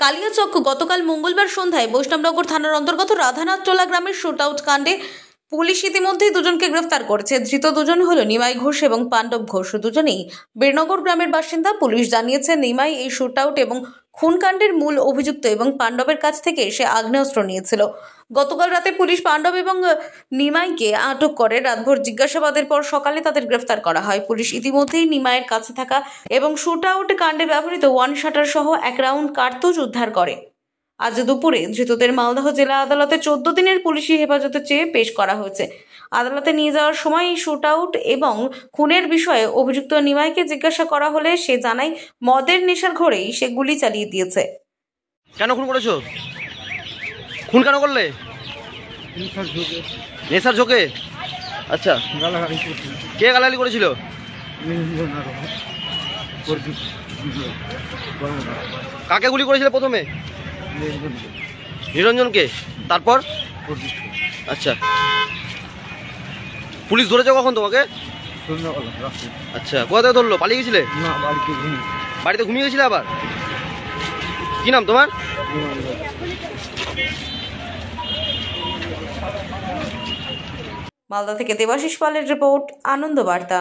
কালিয়াচক গতকাল মঙ্গলবার সন্ধ্যায় বৈষ্ণবনগর থানার অন্তর্গত রাধানাথটোলা গ্রামের শুট আউট কাণ্ডে পুলিশ ইতিমধ্যেই দুজনকে গ্রেফতার করেছে। ধৃত দুজন হল নিমাই ঘোষ এবং পাণ্ডব ঘোষ। দুজনেই বীরনগর গ্রামের বাসিন্দা। পুলিশ জানিয়েছে নিমাই এই শুট আউট এবং খুনকাণ্ডের মূল অভিযুক্ত এবং পাণ্ডবের কাছ থেকে সে আগ্নেয়াস্ত্র নিয়েছিল। গতকাল রাতে পুলিশ পাণ্ডব এবং নিমাইকে আটক করে। রাতভর জিজ্ঞাসাবাদের পর সকালে তাদের গ্রেফতার করা হয়। পুলিশ ইতিমধ্যেই নিমাইয়ের কাছে থাকা এবং শুট আউট কাণ্ডে ব্যবহৃত ওয়ান শাটার সহ 1 রাউন্ড কার্তুজ উদ্ধার করে। আজ দুপুরে ধৃতদের মালদহ জেলা আদালতে 14 দিনের পুলিশি হেফাজতে চেয়ে পেশ করা হয়েছে। আদালতে নিয়ে যাওয়ার সময় এই শুট আউট এবং খুনের বিষয়ে অভিযুক্ত নিমাইকে জিজ্ঞাসা করা হলে সে জানায় মদের নেশার ঘোরেই সে গুলি চালিয়ে দিয়েছে। কেন খুন করেছো? খুন কেন করলে? নেশার ঝোঁকে। আচ্ছা, কে গালাগালি করেছিল? কাকে গুলি করেছিল প্রথমে? নিরঞ্জনকে। তারপর? আচ্ছা, পুলিশ ধরেছে কখন তোমাকে? আচ্ছা, কোথা থেকে ধরলো? পালিয়ে গেছিলে? বাড়িতে ঘুমিয়ে গেছিলে আবার? কি নাম তোমার? মালদা থেকে দেবাশিস পালের রিপোর্ট, আনন্দ বার্তা।